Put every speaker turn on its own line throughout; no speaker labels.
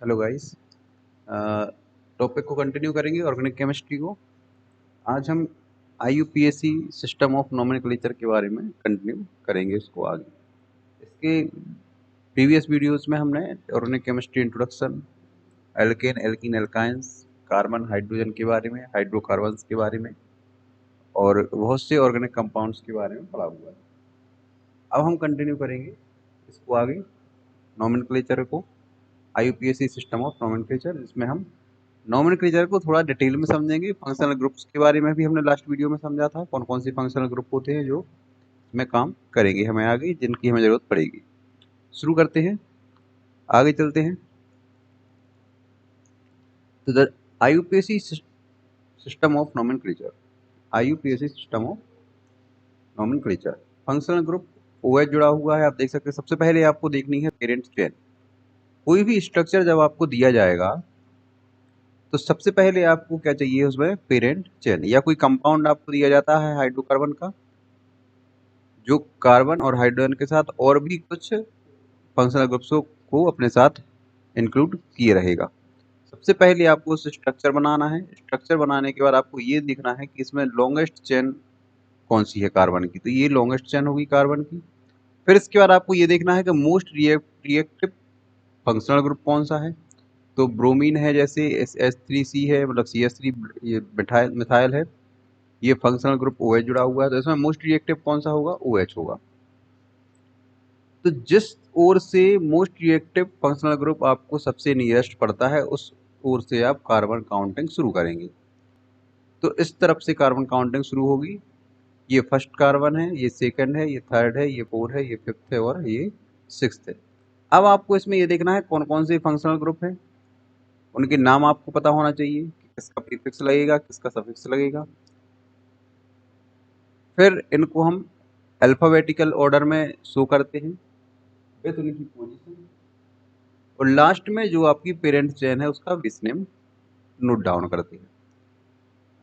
Hello guys. Topic को continue करेंगे organic chemistry को। आज हम आईयूपीएसी सिस्टम ऑफ नोमेनक्लेचर के बारे में कंटिन्यू करेंगे इसको आगे। इसके प्रीवियस वीडियोस में हमने organic chemistry introduction, alkane alkene alkynes, carbon hydrogen के बारे में, हाइड्रोकार्बन्स के बारे में और बहुत से ऑर्गेनिक कंपाउंड्स के बारे में पढ़ा हुआ है। अब हम कंटिन्यू करेंगे इसको आगे, नोमेनक्लेचर को, आईयूपीएसी सिस्टम ऑफ नोमेनक्लेचर, जिसमें हम नोमेनक्लेचर को थोड़ा डिटेल में समझेंगे। फंक्शनल ग्रुप्स के बारे में भी हमने लास्ट वीडियो में समझा था, कौन कौन से फंक्शनल ग्रुप होते हैं जो इसमें काम करेंगे हमें आगे, जिनकी हमें ज़रूरत पड़ेगी। शुरू करते हैं, आगे चलते हैं। तो the IUPAC system of nomenclature, IUPAC system of nomenclature, functional group OH जुड़ा हुआ है। आप देख सकते हैं सबसे पहले आपको देखनी है पेरेंट चेन। कोई भी स्ट्रक्चर जब आपको दिया जाएगा तो सबसे पहले आपको क्या चाहिए, उसमें पेरेंट चेन या कोई कंपाउंड आपको दिया जाता है हाइड्रोकार्बन का, जो कार्बन और हाइड्रोजन के साथ और भी कुछ फंक्शनल ग्रुप्स को अपने साथ इंक्लूड किए रहेगा। सबसे पहले आपको उस स्ट्रक्चर बनाना है। स्ट्रक्चर बनाने के बाद आपको ये देखना है कि इसमें लॉन्गेस्ट चेन कौन सी है कार्बन की, तो ये लॉन्गेस्ट चेन होगी कार्बन की। फिर इसके बाद आपको ये देखना है कि मोस्ट रिएक्टिव फंक्शनल ग्रुप कौन सा है। तो ब्रोमीन है, जैसे S3C है, मतलब CH3 ये मिथाइल है, ये फंक्शनल ग्रुप OH जुड़ा हुआ है, तो इसमें मोस्ट रिएक्टिव कौन सा होगा, OH होगा। तो जिस ओर से मोस्ट रिएक्टिव फंक्शनल ग्रुप आपको सबसे नियरेस्ट पड़ता है, उस ओर से आप कार्बन काउंटिंग शुरू करेंगे। तो इस तरफ से कार्बन काउंटिंग शुरू होगी। ये फर्स्ट कार्बन है, ये सेकंड है, ये थर्ड है, ये फोर्थ है, ये फिफ्थ है और ये सिक्स्थ है। अब आपको इसमें ये देखना है कौन कौन से फंक्शनल ग्रुप हैं, उनके नाम आपको पता होना चाहिए कि किसका प्रीफिक्स लगेगा, किसका सफिक्स लगेगा। फिर इनको हम अल्फाबेटिकल ऑर्डर में शो करते हैं विद उनकी पोजीशन, और लास्ट में जो आपकी पेरेंट चेन है उसका बेस नेम नोट डाउन करते हैं।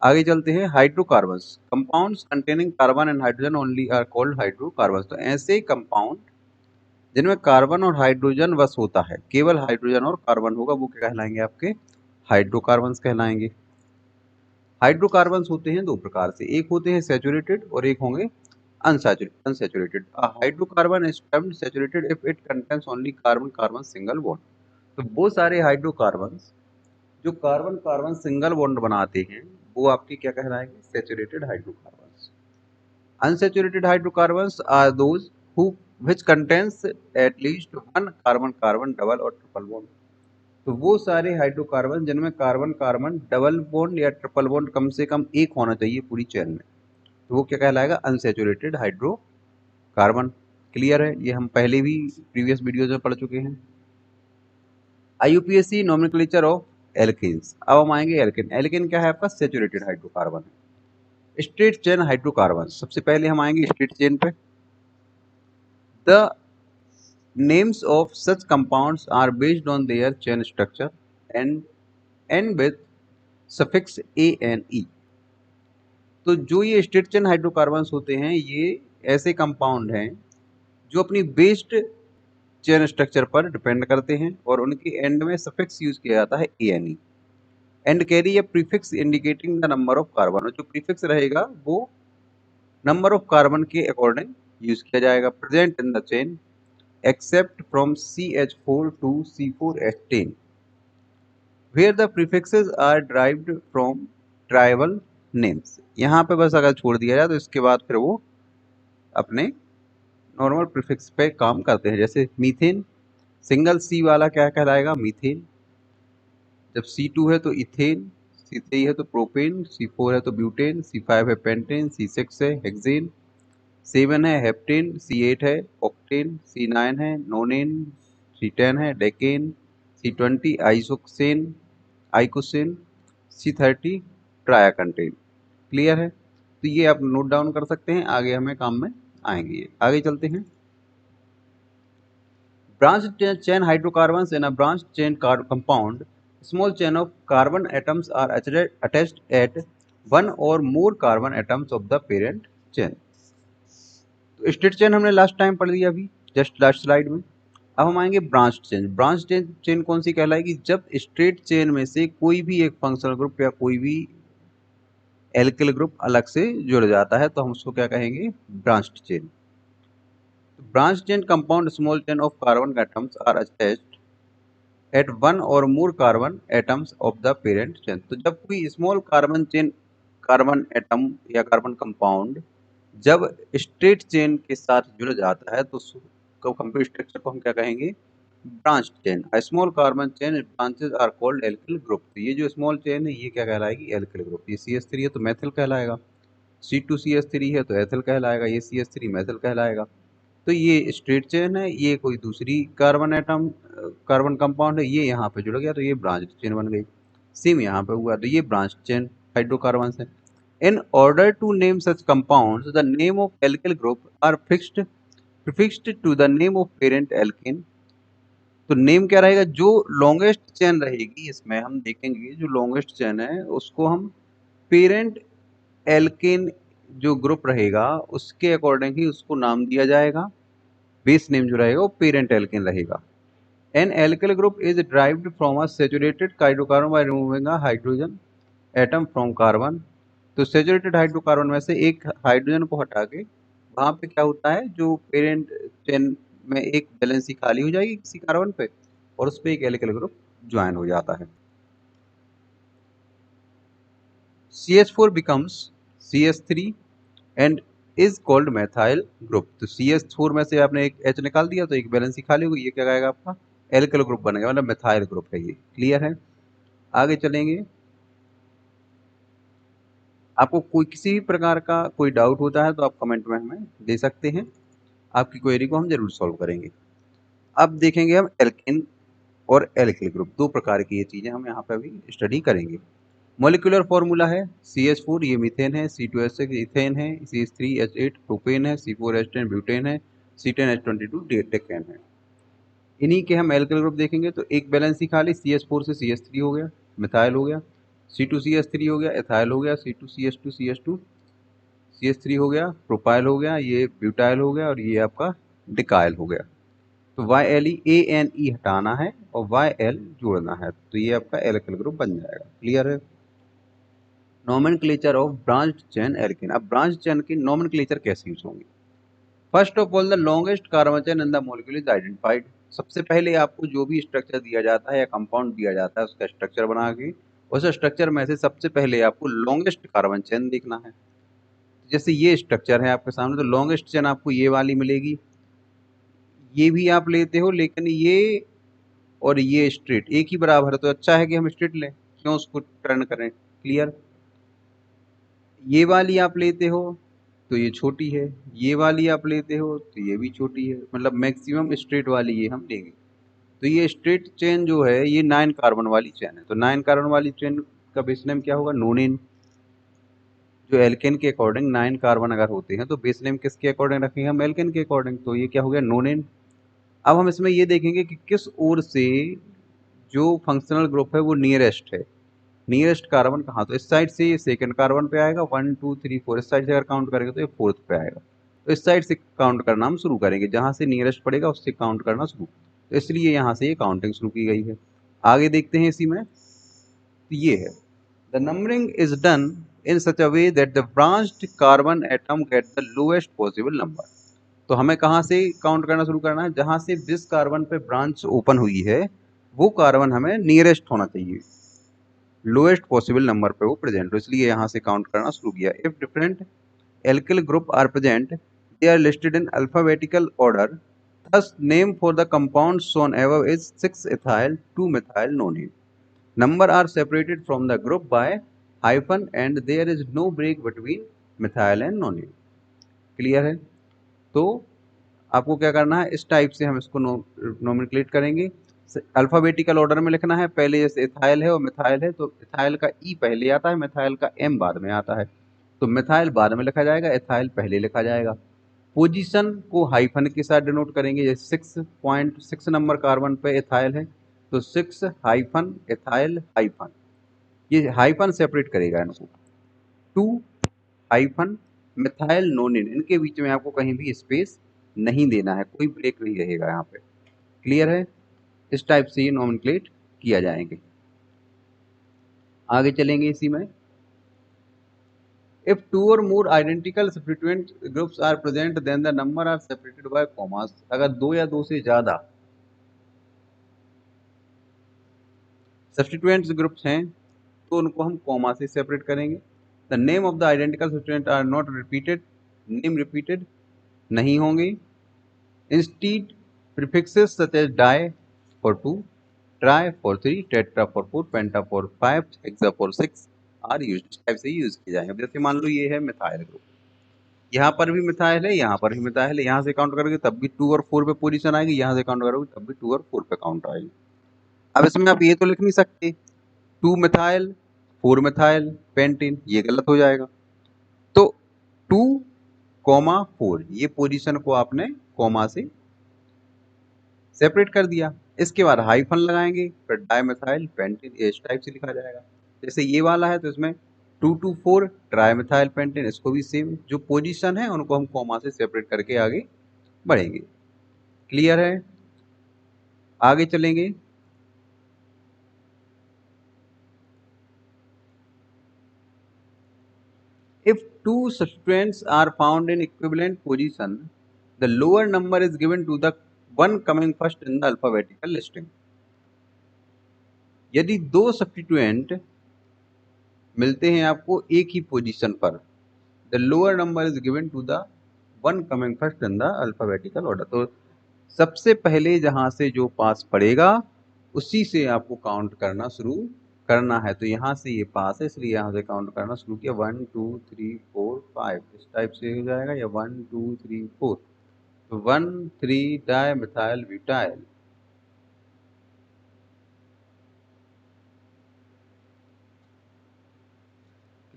आगे चलते हैं, hydrocarbons, compounds containing carbon and hydrogen only are called hydrocarbons. तो ऐसे कंपाउंड जिनमें कार्बन और हाइड्रोजन बस होता है, केवल हाइड्रोजन और कार्बन होगा, वो क्या कहलाएंगे, आपके हाइड्रोकार्बन्स कहलाएंगे। हाइड्रोकार्बन्स होते हैं दो प्रकार से, एक होते हैं सैचुरेटेड और एक होंगे unsaturated. A hydrocarbon is termed saturated if it contains only carbon carbon single bond. तो वो सारे हाइड्रोकार्बन्स जो कार्बन कार्बन सिंगल बॉन्ड बनाते हैं, वो आपके क्या कहलाएंगे, saturated hydrocarbons. Unsaturated hydrocarbons are those who which contains at least one carbon carbon double और ट्रिपल बॉन्ड। तो वो सारे हाइड्रोकार्बन जिनमें कार्बन कार्बन डबल बॉन्ड या ट्रिपल बॉन्ड कम से कम एक होना चाहिए पूरी चेन में, तो वो क्या कहलाएगा, अनसैचुरेटेड हाइड्रोकार्बन। क्लियर है, ये हम पहले भी प्रीवियस वीडियोज में पढ़ चुके हैं। IUPAC nomenclature of alkanes. अब हम आएंगे एल्केन। एल्केन क्या है, आपका सैचुरेटेड हाइड्रोकार्बन है। स्ट्रेट चेन हाइड्रोकार्बन, सबसे पहले हम आएंगे स्ट्रेट चेन पे। The names of such compounds are based on their chain structure and end with suffix ane। तो जो ये स्ट्रेट चेन हाइड्रोकार्बन्स होते हैं, ये ऐसे कंपाउंड हैं जो अपनी बेस्ड चेन स्ट्रक्चर पर डिपेंड करते हैं और उनके एंड में सफिक्स यूज किया जाता है ane, and carry A prefix indicating the number of carbon. जो प्रीफिक्स रहेगा वो नंबर ऑफ कार्बन के अकॉर्डिंग यूज किया जाएगा। Present in the chain except from CH4 to C4H10 where the prefixes are derived from tribal names। यहाँ पे बस अगर छोड़ दिया जाए तो इसके बाद फिर वो अपने नॉर्मल प्रीफिक्स पे काम करते हैं। जैसे मीथेन, सिंगल सी वाला क्या कहलाएगा, मीथेन। जब C2 है तो इथेन, C3 है तो प्रोपेन, C4 है तो ब्यूटेन, C5 है पेंटेन, C6 है हेक्सेन, 7 है हेप्टेन, C8 है ऑक्टेन, C9 है नोनेन, C10 है डेकेन, C20 आइसोक्सेन आइकोसेन, C30 ट्रायाकंटेन। क्लियर है, तो ये आप नोट डाउन कर सकते हैं, आगे हमें काम में आएंगे। आगे चलते हैं। Branch chain hydrocarbons in a branch chain compound, small chain of carbon atoms are attached at one और more carbon atoms of the parent chain. तो स्ट्रेट चेन हमने लास्ट टाइम पढ़ लिया, अभी जस्ट लास्ट स्लाइड में। अब हम आएंगे ब्रांच चेन। ब्रांच चेन कौन सी कहलाएगी? जब स्ट्रेट चेन में से कोई भी एक फंक्शनल ग्रुप या कोई भी एल्किल ग्रुप अलग से जुड़ जाता है तो हम उसको क्या कहेंगे? Branch chain. Branch chain compound small chain of carbon atoms are attached at one और more carbon atoms of the parent chain. तो जब कोई small carbon chain, carbon atom या कार्बन कंपाउंड जब स्ट्रेट चेन के साथ जुड़ जाता है तो उसको कंप्लीट स्ट्रक्चर को हम क्या कहेंगे? Branch chain. A small carbon chain branches are called alkyl group. तो ये जो स्मॉल चेन है ये क्या कहलाएगी? Alkyl group. ये CH3 है तो मेथिल कहलाएगा, C2CH3 है तो एथिल कहलाएगा, ये CH3 मेथिल कहलाएगा। तो ये स्ट्रेट चेन है, ये कोई दूसरी कार्बन एटम कार्बन कंपाउंड है, ये यहाँ पे जुड़ गया तो ये ब्रांच चेन बन गई। सेम यहाँ पे हुआ तो ये ब्रांच चेन हाइड्रोकार्बन है। In order to name such compounds, the name of alkyl group are prefixed to the name of parent alkene। तो नेम क्या रहेगा? जो लॉन्गेस्ट चेन रहेगी इसमें हम देखेंगे, जो लॉन्गेस्ट चेन है उसको हम पेरेंट एल्केन जो ग्रुप रहेगा उसके अकॉर्डिंग ही उसको नाम दिया जाएगा। बेस नेम जो रहेगा वो पेरेंट एल्केन रहेगा। An alkyl group is derived from a saturated hydrocarbon by removing a hydrogen atom from carbon. तो सेचुरेटेड हाइड्रोकार्बन में से एक हाइड्रोजन को हटा के वहां पे क्या होता है, जो पेरेंट चेन में एक वैलेंसी खाली हो जाएगी किसी कार्बन पे और उस पे एक एल्किल ग्रुप ज्वाइन हो जाता है। CH4 becomes CH3 and is called methyl group। तो CH4 में से आपने एक H निकाल दिया तो एक वैलेंसी खाली होगी, ये क्या आएगा आपका? एल्किल ग्रुप बनेगा, मतलब मेथाइल ग्रुप है ये। क्लियर है? आगे चलेंगे। आपको कोई किसी भी प्रकार का कोई डाउट होता है तो आप कमेंट में हमें दे सकते हैं, आपकी क्वेरी को हम जरूर सॉल्व करेंगे। अब देखेंगे हम एल्केन और एल्किल ग्रुप, दो प्रकार की ये चीजें हम यहाँ पे अभी स्टडी करेंगे। मॉलिक्यूलर फॉर्मूला है CH4 ये मीथेन है, C2H6 इथेन है, CH3H8 प्रोपेन है, C4H10 ब्यूटेन है, C10H22 डेकेन है। इन्हीं के हम एल्किल ग्रुप देखेंगे तो एक बैलेंस ही खाली CH4 से CH3 हो गया, मिथाइल हो गया, C2CH3 हो गया, एथाइल हो गया, C2CH2 CH2 CH3 हो गया, प्रोपाइल हो गया, ये ब्यूटाइल हो गया और ये आपका डिकाइल हो गया। तो YLE हटाना है और YL जोड़ना है तो ये आपका एल्किल ग्रुप बन जाएगा। क्लियर है? Nomenclature of branch chain alkane. अब ब्रांच चेन की नोमेनक्लेचर कैसे यूज होंगे? First of all the longest carbon chain in the molecule is identified. सबसे पहले आपको जो भी स्ट्रक्चर दिया जाता है या कंपाउंड दिया जाता है उसका स्ट्रक्चर बना के उस स्ट्रक्चर में से सबसे पहले आपको लॉन्गेस्ट कार्बन चेन देखना है। जैसे ये स्ट्रक्चर है आपके सामने तो लॉन्गेस्ट चेन आपको ये वाली मिलेगी, ये भी आप लेते हो लेकिन ये और ये स्ट्रेट एक ही बराबर है तो अच्छा है कि हम स्ट्रेट लें, क्यों उसको टर्न करें। क्लियर? ये वाली आप लेते हो तो ये छोटी है, ये वाली आप लेते हो तो ये भी छोटी है, मतलब मैक्सिमम स्ट्रेट वाली ये हम लेंगे। तो ये स्ट्रेट चेन जो है ये 9 कार्बन वाली चेन है, तो 9 कार्बन वाली चेन का बेस नेम क्या होगा? नोनिन। जो एल्केन के अकॉर्डिंग 9 कार्बन अगर होते हैं तो बेस नेम किसके अकॉर्डिंग रखेंगे? हम एल्केन के अकॉर्डिंग, तो ये क्या हो गया? नोनिन। अब हम इसमें ये देखेंगे कि किस ओर से जो फंक्शनल ग्रुप है वो नियरेस्ट है। नियरेस्ट कार्बन कहाँ? तो इस साइड से ये सेकंड कार्बन पे आएगा, 1 2 3 4 इस साइड से अगर काउंट करेंगे तो ये फोर्थ पे आएगा। तो इस साइड से काउंट करना हम शुरू करेंगे, जहां से नियरेस्ट पड़ेगा उससे काउंट करना शुरू, तो इसलिए यहाँ से ये काउंटिंग शुरू की गई है। आगे देखते हैं इसी में, तो ये है the numbering is done in such a way that the branched carbon atom get the lowest possible number. तो हमें कहाँ से काउंट करना शुरू करना है? जहां से जिस कार्बन पे ब्रांच ओपन हुई है वो कार्बन हमें नियरेस्ट होना चाहिए, लोएस्ट पॉसिबल नंबर पे वो प्रेजेंट हो, इसलिए यहाँ से काउंट करना शुरू किया। If different alkyl group are present they are listed in alphabetical order, thus name for the compound shown above is 6-ethyl 2-methyl nonene। number are separated from the group by hyphen and there is no break between methyl and nonene। Clear है? तो आपको क्या करना है, इस type से हम इसको नोमेनक्लेट करेंगे। अल्फाबेटिकल ऑर्डर में लिखना है, पहले जैसे इथाइल है और मिथाइल है तो इथाइल का ई पहले आता है, मिथाइल का एम बाद में आता है, तो मिथाइल बाद में लिखा जाएगा, इथाइल पहले लिखा जाएगा। पोजीशन को हाइफन के साथ डिनोट करेंगे, जैसे 6.6 नंबर कार्बन पे इथाइल है तो 6 हाइफन इथाइल हाइफन, ये हाइफन सेपरेट करेगा इनको। 2 हाइफन मिथाइल नोनिन, इनके बीच में आपको कहीं भी स्पेस नहीं देना है, कोई ब्रेक नहीं रहेगा यहाँ पे। क्लियर है? इस टाइप से ये नॉमेनक्लेट किया जाएंगे। आगे चलेंगे इसी में। If two or more identical substituent groups are present, then the number are separated by commas. अगर दो या दो से ज्यादा सब्स्टिट्यूएंट्स ग्रुप्स हैं तो उनको हम कॉमा से सेपरेट करेंगे। The name of the identical substituent are not repeated, name repeated नहीं होंगे। Instead prefixes such as di for 2, tri for 3, tetra for 4, penta for 5, hexa for 6 are used. Type से use किए जाएंगे। जैसे मान लो ये है मिथाइल ग्रुप, यहाँ पर भी मिथाइल है, यहाँ पर भी मिथाइल है, यहाँ से काउंट करोगे तब भी 2 और 4 पे पोजीशन आएगी, यहाँ से काउंट करोगे तब भी 2 और 4 पे काउंट आएगी। अब इसमें आप ये तो लिख नहीं सकते 2 मिथाइल 4 मिथाइल पेंटीन, ये गलत हो जाएगा। तो 2, 4 ये पोजीशन को आपने कॉमा से सेपरेट कर दिया। इसके बाद हाइफन लगाएंगे, फिर डाइमिथाइल पेंटीन इस टाइप से लिखा जाएगा। जैसे ये वाला है तो इसमें 2 to 4 ट्राइमिथाइल पेंटीन, इसको भी सेम जो पोजीशन है उनको हम कॉमा से सेपरेट करके आगे बढ़ेंगे। क्लियर है? आगे चलेंगे। If two substituents are found in equivalent position, the lower number is given to the one coming first in the alphabetical listing. यदि दो सब्स्टिट्यूएंट मिलते हैं आपको एक ही पोजीशन पर, the lower number is given to the one coming first in the alphabetical order. तो सबसे पहले जहां से जो पास पड़ेगा उसी से आपको काउंट करना शुरू करना है। तो यहाँ से ये पास है इसलिए यहाँ से काउंट करना शुरू किया 1 2 3 4 5 इस टाइप से हो जाएगा, या 1 2 3 4। तो 1 3 डाइमिथाइल ब्यूटाइल,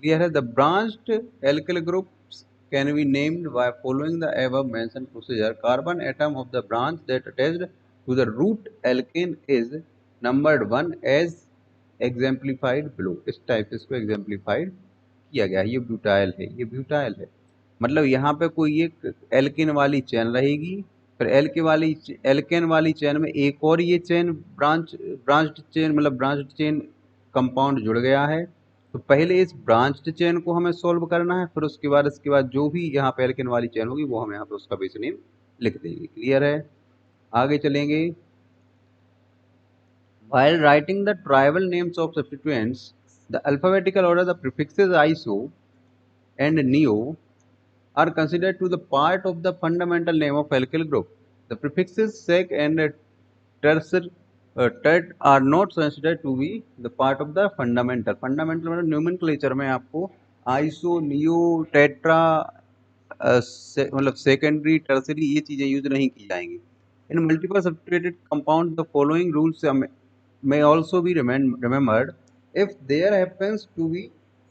क्लियर है? The branched alkyl groups can be named by following the above mentioned procedure. Carbon atom of the branch that attached to the root alkane is numbered 1 as exemplified below. इस type से इसको exemplified किया गया। ये butyl है, ये butyl है। मतलब यहाँ पे कोई एक एल्केन वाली चेन रहेगी, फिर एल्केन वाली चेन में एक और ये चेन ब्रांच्ड चेन मतलब ब्रांच्ड चेन कंपाउंड जुड़ गया है। तो पहले इस ब्रांच्ड चेन को हमें सॉल्व करना है, फिर इसके बाद जो भी यहाँ पे एल्केन वाली चेन होगी वो हम यहाँ पे उसका बेस नेम लिख देंगे। क्लियर है? आगे चलेंगे। While writing the tribal names of substituents, the alphabetical order, the prefixes iso and neo are considered to the part of the fundamental name of alkyl group. The prefixes sec and terser tet are not considered to be the part of the fundamental. Fundamental मतलब nomenclature में आपको iso, neo, tetra मतलब secondary, tertiary ये चीजें use नहीं की जाएंगी। In multiple substituted compounds, the following rules may also be remembered. If there happens to be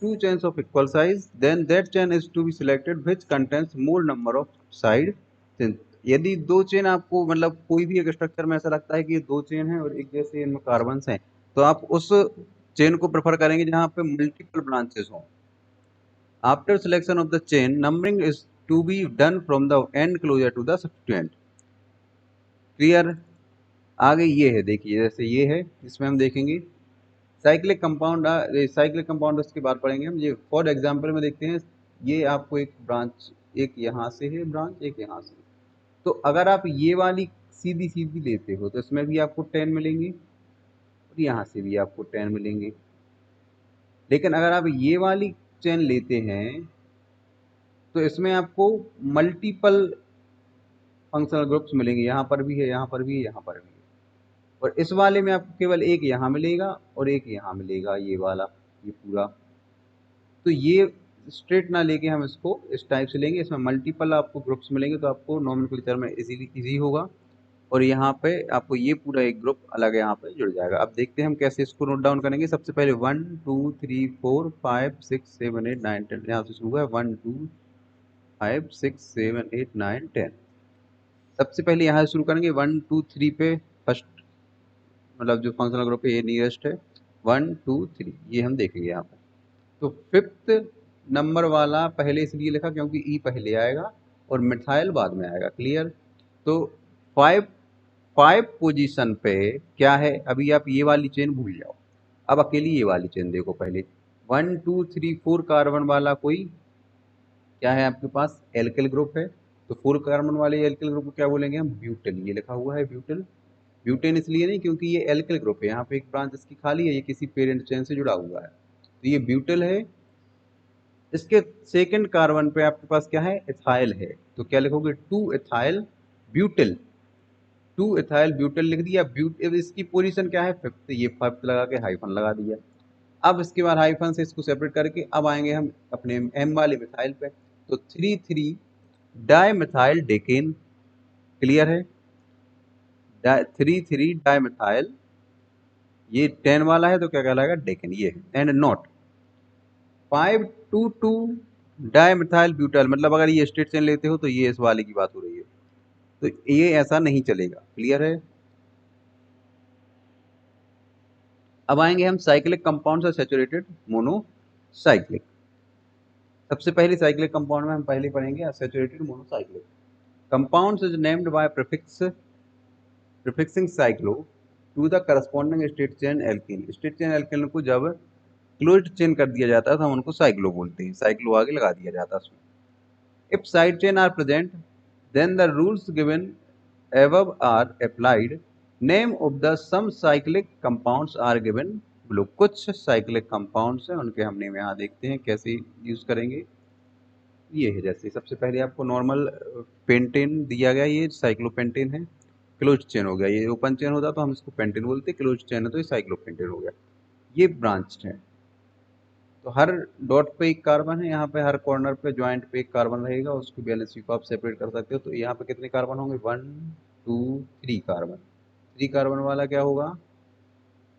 two chains of equal size, then that chain is to be selected which contains more number of side chains. यदि दो chain आपको मतलब कोई भी एक structure में ऐसा लगता है कि ये दो चेन है और एक जैसे इनमें कार्बन्स हैं, तो आप उस चेन को प्रेफर करेंगे जहां पे मल्टीपल ब्रांचेस हों। After selection of the chain, numbering is to be done from the end closer to the substituent. Clear? आगे ये है, देखिए जैसे ये है, इसमें हम देखेंगे साइक्लिक कंपाउंड उसके बाद पढ़ेंगे हम। ये फॉर एग्जांपल में देखते हैं, ये आपको एक ब्रांच, एक यहाँ से है ब्रांच, एक यहाँ से। तो अगर आप ये वाली सीधी सीधी लेते हो तो इसमें भी आपको 10 मिलेंगे और यहाँ से भी आपको 10 मिलेंगे। लेकिन अगर आप ये वाली चेन लेते हैं तो इसमें आपको मल्टीपल फंक्शनल ग्रुप्स मिलेंगे, यहाँ पर भी है, यहाँ पर भी है, यहाँ पर भी है। और इस वाले में आपको केवल एक यहाँ मिलेगा और एक यहाँ मिलेगा, ये वाला, ये पूरा। तो ये स्ट्रेट ना लेके हम इसको इस टाइप से लेंगे, इसमें मल्टीपल आपको ग्रुप्स मिलेंगे तो आपको नोमेनक्लेचर में इजी होगा। और यहाँ पे आपको ये पूरा एक ग्रुप अलग यहाँ पे जुड़ जाएगा। अब देखते हैं हम कैसे इसको नोट डाउन करेंगे। सबसे पहले 1 2 3 4 5 6 7 8 9 10 यहाँ से शुरू हुआ है 1 2 5 6 7 8 9 10। सबसे पहले यहाँ से शुरू करेंगे 1 2 3 पे फर्स्ट मतलब जो फंक्शनल ग्रुप है ये नियरेस्ट है 1 2 3, ये हम देखेंगे यहाँ पे। तो फिफ्थ नंबर वाला पहले इसलिए लिखा क्योंकि ई पहले आएगा और मिथाइल बाद में आएगा। क्लियर? तो 5 5 पोजीशन पे क्या है, अभी आप ये वाली चेन भूल जाओ, अब अकेली ये वाली चेन देखो पहले। 1 2 3 4 कार्बन वाला कोई क्या है आपके पास, एल्किल ग्रुप है। तो 4 कार्बन वाले एल्किल ग्रुप को क्या बोलेंगे हम, ब्यूटिल। ये लिखा हुआ है ब्यूटिल। ब्यूटेन इसलिए नहीं क्योंकि ये एल्किल ग्रुप है, यहाँ पे एक ब्रांच इसकी खाली है, ये किसी पेरेंट चेन से जुड़ा हुआ है, तो ये ब्यूटिल है। इसके सेकंड कार्बन पे आपके पास क्या है, इथाइल है। तो क्या लिखोगे, 2 इथाइल ब्यूटिल। 2 इथाइल ब्यूटिल लिख दिया। अब इसकी पोजीशन क्या है, फिफ्थ। ये फिफ्थ लगा के हाइफन लगा दिया। अब इसके बाद हाइफन से इसको सेपरेट करके अब आएंगे हम अपने एम वाले मिथाइल पे। तो 3 डाई मिथाइल डेकेन। क्लियर है, 3 डाई मिथाइल, ये 10 वाला है तो क्या कहलाएगा, डेकेन। ये है and not 5 2 2 di methyl butyl. मतलब अगर ये स्ट्रेट चेन लेते हो तो ये इस वाले की बात हो रही है, तो ये ऐसा नहीं चलेगा। क्लियर है। अब आएंगे हम साइक्लिक कंपाउंड से सैचुरेटेड मोनोसाइक्लिक। सबसे पहले साइक्लिक कंपाउंड में हम पहले पढ़ेंगे saturated monocyclic. Compounds is named by prefixing cyclo to the corresponding straight chain alkene. Straight chain alkene को जब क्लोज्ड चेन कर दिया जाता है तो हम उनको साइक्लो बोलते हैं, साइक्लो आगे लगा दिया जाता है उसमें। If side chain are present, then the rules given above are applied. Name of the some cyclic compounds are given below. कुछ cyclic compounds हैं, उनके हम नेम यहाँ देखते हैं कैसे यूज करेंगे। ये है, जैसे सबसे पहले आपको नॉर्मल पेंटेन दिया गया, ये साइक्लोपेंटेन है। क्लोज चेन हो गया, ये ओपन चेन होता तो हम इसको पेंटेन बोलते, क्लोज चेन है तो ये साइक्लोपेंटेन हो गया। ये ब्रांच है, तो हर डॉट पे एक कार्बन है, यहाँ पे हर कॉर्नर पे ज्वाइंट पे एक कार्बन रहेगा, उसकी बैलेंस को आप सेपरेट कर सकते हो। तो यहाँ पे कितने कार्बन होंगे, 1 2 3 कार्बन। 3 कार्बन वाला क्या होगा,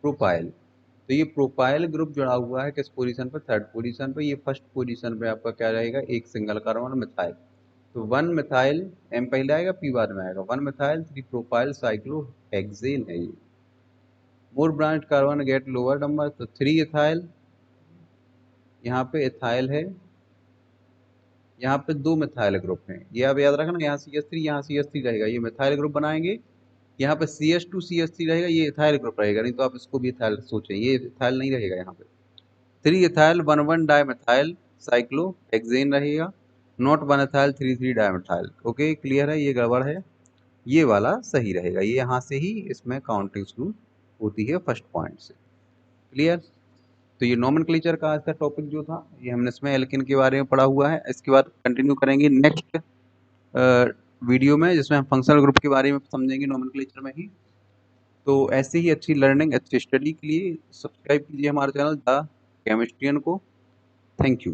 प्रोपाइल। तो ये प्रोपाइल ग्रुप जुड़ा हुआ है किस पोजीशन पर, थर्ड पोजीशन पे। ये फर्स्ट पोजीशन पे आपका क्या रहेगा, एक सिंगल कार्बन मिथाइल। तो 1 मिथाइल, एम पहले आएगा पी बाद में आएगा, 1 मिथाइल 3 प्रोपाइल साइक्लोहेक्सेन है ये। More branch carbon get lower number, तो 3 इथाइल, यहाँ पे इथाइल है, यहाँ पे 2 मिथाइल ग्रुप हैं। ये आप याद रखना, यहाँ CH3 यहाँ CH3 रहेगा, ये मिथाइल ग्रुप बनाएंगे। यहाँ पे CH2 CH3 रहेगा, ये इथाइल ग्रुप रहेगा, नहीं तो आप इसको भी इथाइल सोचें, ये इथाइल नहीं रहेगा यहाँ पे। 3 इथाइल 1 डाई मिथाइल साइक्लोहेक्सेन रहेगा, not 1 ethyl 3 di methyl. Okay, clear है, ये गड़बड़ है, ये वाला सही रहेगा। ये यहाँ से ही इसमें काउंटिंग शुरू होती है फर्स्ट पॉइंट से। क्लियर। तो ये नोमेनक्लेचर का आज का टॉपिक जो था, ये हमने इसमें एल्किन के बारे में पढ़ा हुआ है। इसके बाद कंटिन्यू करेंगे नेक्स्ट वीडियो में, जिसमें हम फंक्शनल ग्रुप के बारे में समझेंगे नोमेनक्लेचर में ही। तो ऐसे ही अच्छी लर्निंग, अच्छी स्टडी के लिए सब्सक्राइब कीजिए हमारे चैनल द केमिस्ट्रियन को। Thank you.